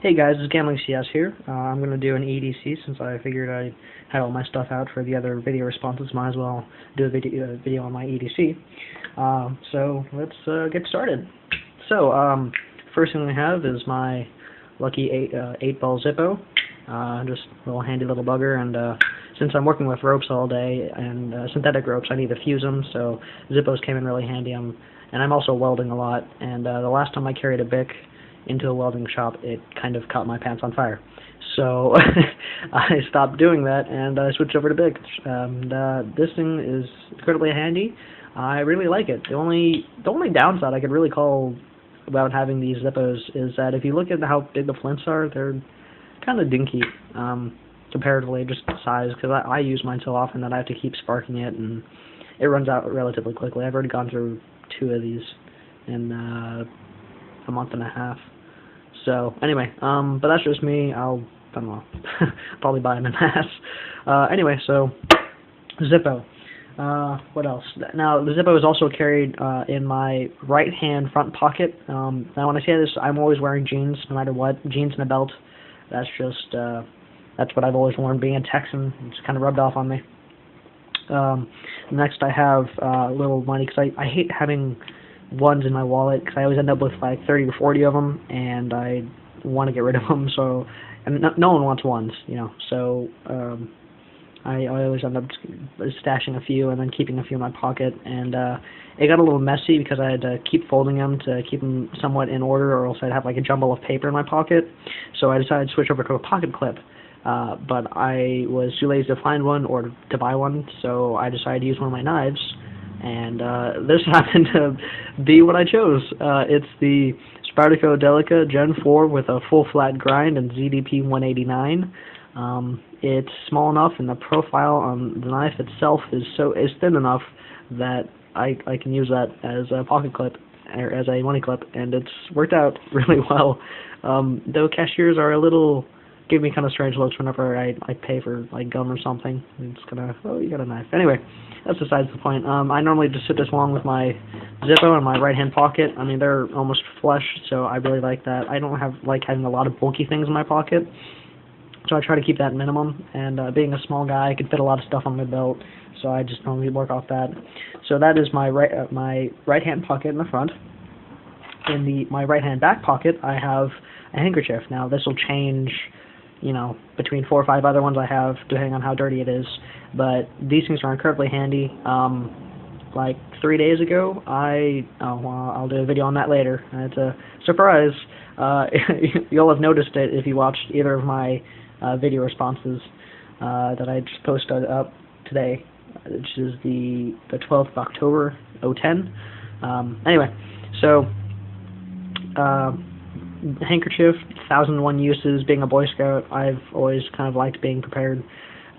Hey guys, it's Gambling CS here. I'm going to do an EDC since I figured I had all my stuff out for the other video responses. Might as well do a video on my EDC. So let's get started. So first thing we have is my lucky 8-ball Zippo. Just a little handy little bugger, and since I'm working with ropes all day and synthetic ropes, I need to fuse them, so Zippos came in really handy. And I'm also welding a lot, and the last time I carried a Bic into a welding shop, it kind of caught my pants on fire. So I stopped doing that, and I switched over to Bic. This thing is incredibly handy. I really like it. The only downside I could really call about having these Zippos is that if you look at how big the flints are, they're kind of dinky comparatively, just size, because I use mine so often that I have to keep sparking it, and it runs out relatively quickly. I've already gone through 2 of these in a month and a half. So anyway, but that's just me. I don't know, probably buy them in mass. Anyway, so Zippo. What else? Now the Zippo is also carried in my right hand front pocket. Now when I say this, I'm always wearing jeans, no matter what. Jeans and a belt. That's just that's what I've always worn. Being a Texan, it's kind of rubbed off on me. Next, I have little money, because I hate having ones in my wallet, because I always end up with like 30 or 40 of them, and I want to get rid of them. So, and no one wants ones, you know. So I always end up stashing a few and then keeping a few in my pocket. And it got a little messy because I had to keep folding them to keep them somewhat in order, or else I'd have like a jumble of paper in my pocket. So I decided to switch over to a pocket clip. But I was too lazy to find one or to buy one, so I decided to use one of my knives. And this happened to be what I chose. It's the Spyderco Delica Gen 4 with a full flat grind and ZDP 189. It's small enough, and the profile on the knife itself is thin enough that I can use that as a pocket clip, or as a money clip, and it's worked out really well. Though cashiers are give me kind of strange looks whenever I pay for like gum or something. It's kind of, oh, you got a knife. Anyway, that's besides the point. I normally just sit this along with my Zippo in my right hand pocket. I mean, they're almost flush, so I really like that. I don't like having a lot of bulky things in my pocket, so I try to keep that minimum. And being a small guy, I can fit a lot of stuff on my belt, so I just normally work off that. So that is my right hand pocket in the front. In my right hand back pocket, I have a handkerchief. Now this will change, you know, between 4 or 5 other ones I have, depending on how dirty it is. But these things are incredibly handy. Like 3 days ago, I'll do a video on that later. It's a surprise. You'll have noticed it if you watched either of my video responses that I just posted up today, which is the 12th of October, 2010. Anyway, so handkerchief, 1,001 uses. Being a Boy Scout, I've always kind of liked being prepared.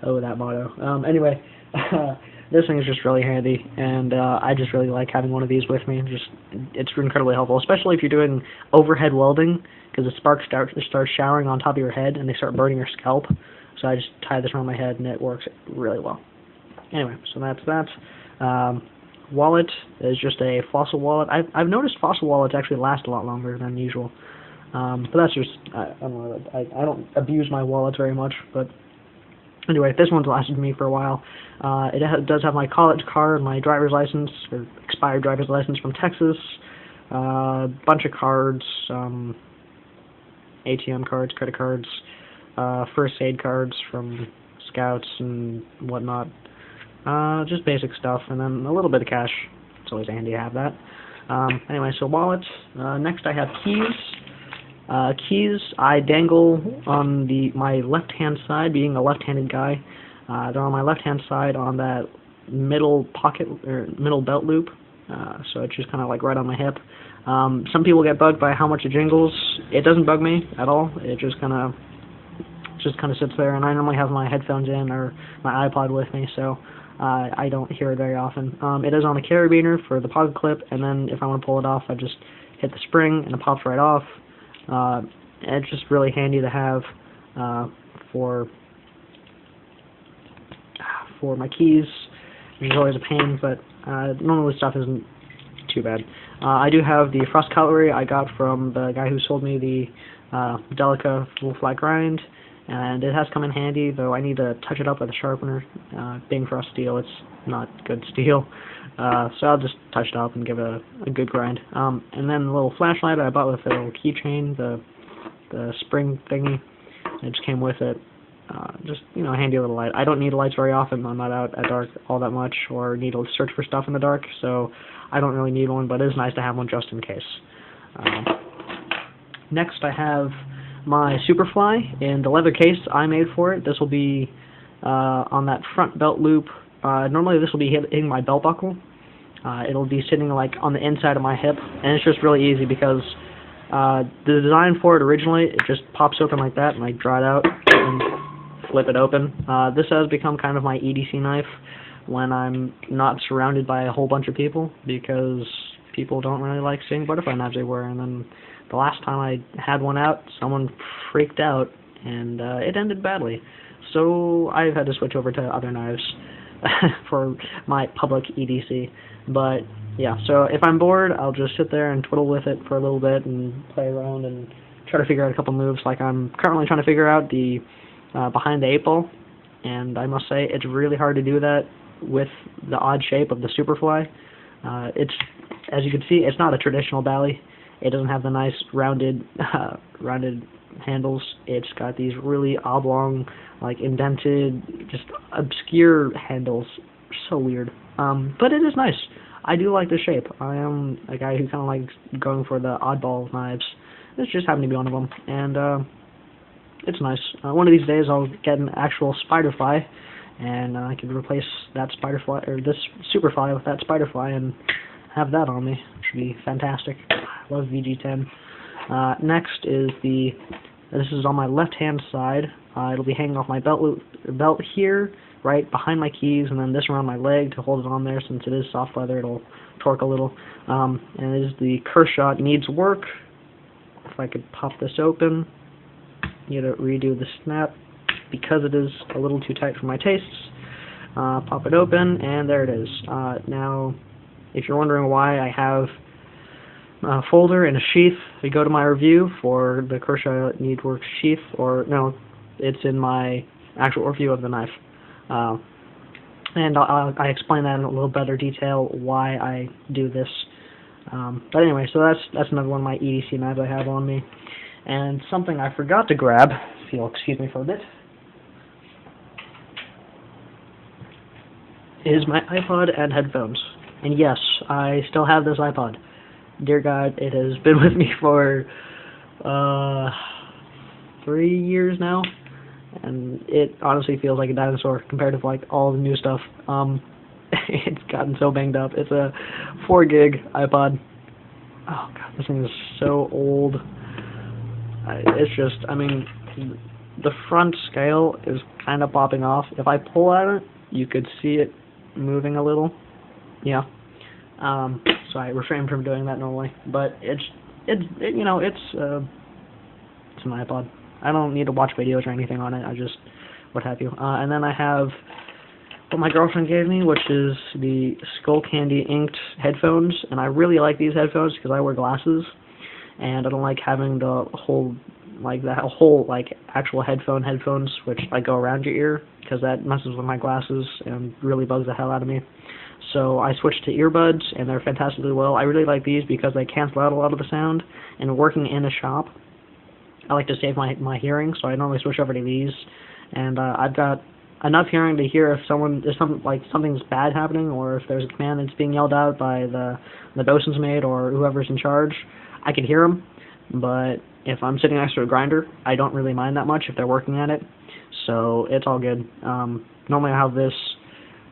Oh, that motto. Anyway, this thing is just really handy, and I just really like having one of these with me. It's incredibly helpful, especially if you're doing overhead welding, because the sparks start showering on top of your head, and they start burning your scalp. So I just tie this around my head, and it works really well. Anyway, so that's that. Wallet is just a Fossil wallet. I've noticed Fossil wallets actually last a lot longer than usual. But that's just, I don't know, I don't abuse my wallets very much, but anyway, this one's lasted me for a while. It does have my college card, my driver's license, or expired driver's license from Texas, bunch of cards, ATM cards, credit cards, first aid cards from Scouts and whatnot, just basic stuff, and then a little bit of cash. It's always handy to have that. Anyway, so wallets. Next I have keys. Keys I dangle on my left-hand side, being a left-handed guy. They're on my left-hand side on that middle pocket, or middle belt loop, so it's just kind of like right on my hip. Some people get bugged by how much it jingles. It doesn't bug me at all. It just kind of sits there, and I normally have my headphones in or my iPod with me, so I don't hear it very often. It is on a carabiner for the pocket clip, and then if I want to pull it off, I just hit the spring, and it pops right off. It's just really handy to have for my keys, which is always a pain, but normally stuff isn't too bad. I do have the frost cutlery I got from the guy who sold me the Delica full flat grind, and it has come in handy, though I need to touch it up with a sharpener. Being for steel, it's not good steel, so I'll just touch it up and give it a good grind. And then the little flashlight I bought with the little keychain, the spring thingy, it just came with it. Just, a handy little light. I don't need lights very often. I'm not out at dark all that much, or need to search for stuff in the dark, so I don't really need one, but it is nice to have one just in case. Next, I have my Superfly in the leather case I made for it. This will be on that front belt loop. Normally this will be hitting my belt buckle. It'll be sitting like on the inside of my hip, and it's just really easy because the design for it originally, it just pops open like that, and I draw it out and flip it open. This has become kind of my EDC knife when I'm not surrounded by a whole bunch of people, because people don't really like seeing butterfly knives everywhere. And then the last time I had one out, someone freaked out, and it ended badly. So I've had to switch over to other knives for my public EDC. But yeah, so if I'm bored, I'll just sit there and twiddle with it for a little bit and play around and try to figure out a couple moves. Like I'm currently trying to figure out the behind the 8-ball, and I must say it's really hard to do that with the odd shape of the Superfly. It's, as you can see, it's not a traditional Bally. It doesn't have the nice rounded handles. It's got these really oblong, like indented, just obscure handles. So weird. But it is nice. I do like the shape. I am a guy who kind of likes going for the oddball knives. This just happened to be one of them, and it's nice. One of these days I'll get an actual Spiderfly, and I can replace that Spiderfly, or this Superfly, with that Spiderfly and have that on me, which would be fantastic. I love VG10. Next is this is on my left-hand side. It'll be hanging off my belt here, right behind my keys, and then this around my leg to hold it on there. Since it is soft leather, it'll torque a little. And it is the Kershaw Needs Work. If I could pop this open, you gotta redo the snap because it is a little too tight for my tastes. Pop it open, and there it is. Now, if you're wondering why I have a folder and a sheath, you go to my review for the Kershaw Needs Work sheath, or no, it's in my actual review of the knife. And I explain that in a little better detail why I do this. But anyway, so that's another one of my EDC knives I have on me. And something I forgot to grab, if you'll excuse me for a bit, is my iPod and headphones. And yes, I still have this iPod. Dear God, it has been with me for 3 years now, and it honestly feels like a dinosaur compared to like all the new stuff. It's gotten so banged up. It's a 4 gig iPod. Oh God, this thing is so old. It's just, I mean, the front scale is kind of popping off. If I pull at it, you could see it moving a little. Yeah. So I refrain from doing that normally, but it's an iPod. I don't need to watch videos or anything on it. I just what have you. And then I have what my girlfriend gave me, which is the Skullcandy inked headphones, and I really like these headphones because I wear glasses, and I don't like having the whole actual headphones which like go around your ear, because that messes with my glasses and really bugs the hell out of me. So I switched to earbuds, and they're fantastically well. I really like these because they cancel out a lot of the sound, and working in a shop, I like to save my hearing, so I normally switch over to these. And I've got enough hearing to hear if something's bad happening, or if there's a command that's being yelled out by the bosun's mate or whoever's in charge. I can hear them, but if I'm sitting next to a grinder, I don't really mind that much if they're working at it, so it's all good. Normally I have this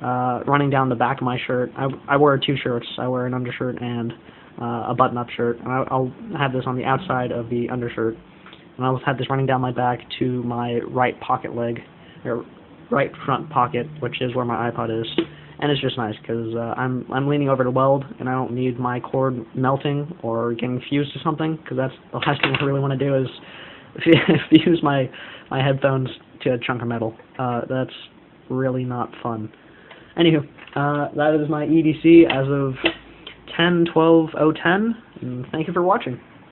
running down the back of my shirt. I wear 2 shirts. I wear an undershirt and a button-up shirt, and I'll have this on the outside of the undershirt, and I'll have this running down my back to my right pocket leg, or right front pocket, which is where my iPod is. And it's just nice because I'm leaning over to weld, and I don't need my cord melting or getting fused to something, because that's the last thing I really want to do is fuse my headphones to a chunk of metal. That's really not fun. Anywho, that is my EDC as of 10/12/010, and thank you for watching.